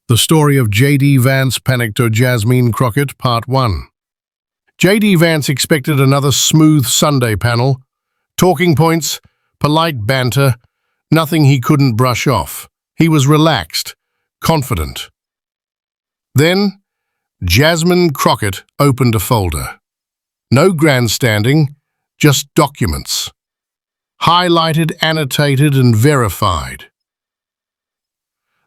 The story of J.D. Vance panicked to Jasmine Crockett, Part 1. J.D. Vance expected another smooth Sunday panel, talking points, polite banter, nothing he couldn't brush off. He was relaxed, confident. Then, Jasmine Crockett opened a folder. No grandstanding, just documents. Highlighted, annotated, and verified.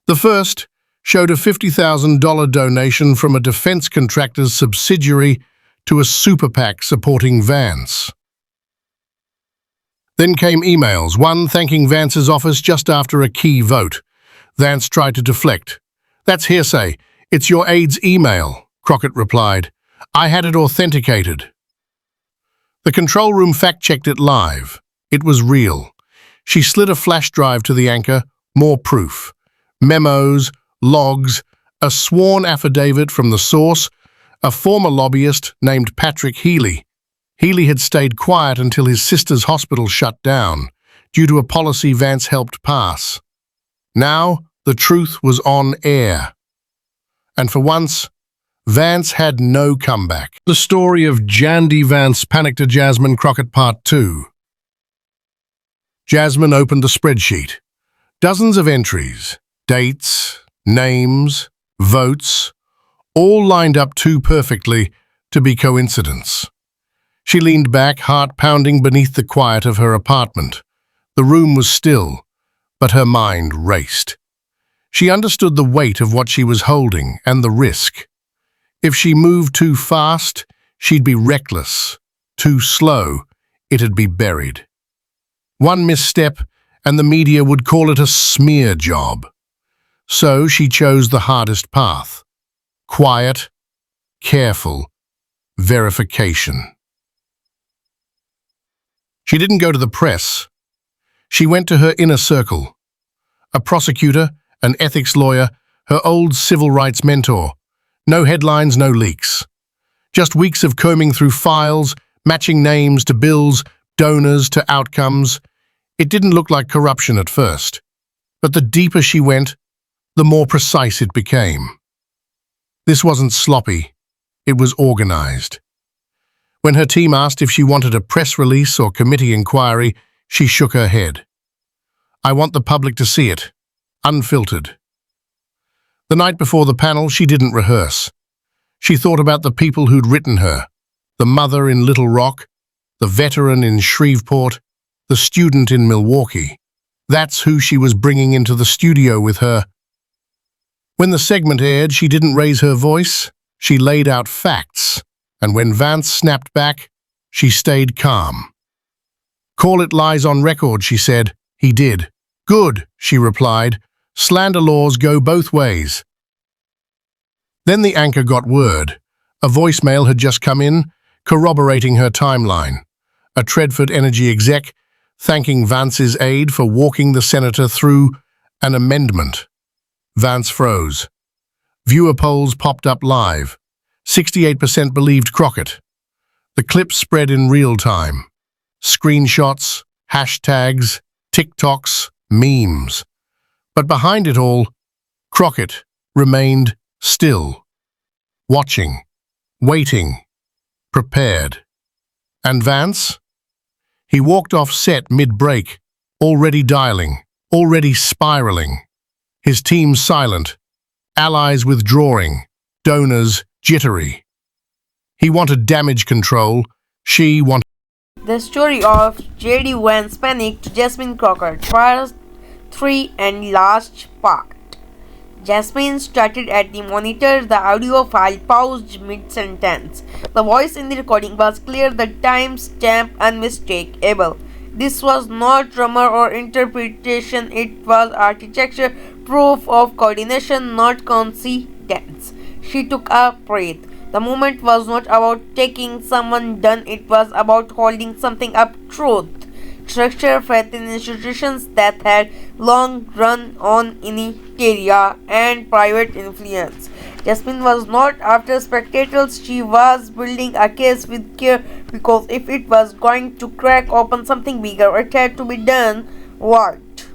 The first showed a $50,000 donation from a defense contractor's subsidiary to a super PAC supporting Vance. Then came emails, one thanking Vance's office just after a key vote. Vance tried to deflect. "That's hearsay. It's your aide's email," Crockett replied. "I had it authenticated." The control room fact-checked it live. It was real. She slid a flash drive to the anchor, more proof. Memos, logs, a sworn affidavit from the source, a former lobbyist named Patrick Healy. Healy had stayed quiet until his sister's hospital shut down, due to a policy Vance helped pass. Now, the truth was on air. And for once, Vance had no comeback. The story of J.D. Vance panicked to Jasmine Crockett, Part 2. Jasmine opened the spreadsheet. Dozens of entries, dates, names, votes, all lined up too perfectly to be coincidence. She leaned back, heart pounding beneath the quiet of her apartment. The room was still, but her mind raced. She understood the weight of what she was holding and the risk. If she moved too fast, she'd be reckless. Too slow, it'd be buried. One misstep, and the media would call it a smear job. So she chose the hardest path. Quiet, careful, verification. She didn't go to the press. She went to her inner circle. A prosecutor, an ethics lawyer, her old civil rights mentor. No headlines, no leaks. Just weeks of combing through files, matching names to bills, donors to outcomes. It didn't look like corruption at first. But the deeper she went, the more precise it became. This wasn't sloppy. It was organized. When her team asked if she wanted a press release or committee inquiry, she shook her head. "I want the public to see it, unfiltered." The night before the panel, she didn't rehearse. She thought about the people who'd written her, the mother in Little Rock, the veteran in Shreveport, the student in Milwaukee. That's who she was bringing into the studio with her. When the segment aired, she didn't raise her voice. She laid out facts. And when Vance snapped back, she stayed calm. "Call it lies on record," she said. He did. "Good," she replied. "Slander laws go both ways." Then the anchor got word. A voicemail had just come in, corroborating her timeline. A Tredford Energy exec thanking Vance's aide for walking the senator through an amendment. Vance froze. Viewer polls popped up live. 68% believed Crockett. The clip spread in real time. Screenshots, hashtags, TikToks, memes. But behind it all, Crockett remained still, watching, waiting, prepared. And Vance? He walked off set mid-break, already dialing, already spiraling. His team silent, allies withdrawing, donors jittery. He wanted damage control, she wanted... The story of J.D. Vance panicked to Jasmine Crockett, Part 3 and last part. Jasmine started at the monitor, the audio file paused mid-sentence. The voice in the recording was clear, the timestamp unmistakable. This was not rumor or interpretation, it was architecture, proof of coordination, not coincidence. She took a breath. The moment was not about taking someone down, it was about holding something up: truth, structure, faith in institutions that had long run on inertia and private influence. Jasmine was not after spectacles, she was building a case with care, because if it was going to crack open something bigger, it had to be done right.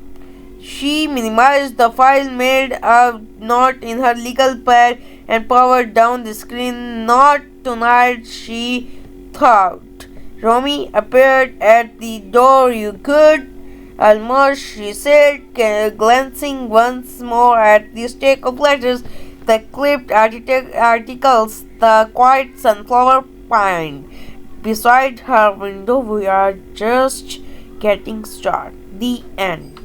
She minimized the file, made a note in her legal pad, and powered down the screen. Not tonight, she thought. Romy appeared at the door. You could. Almost, she said, glancing once more at the stack of letters, the clipped articles, the quiet sunflower pine beside her window. We are just getting started. The end.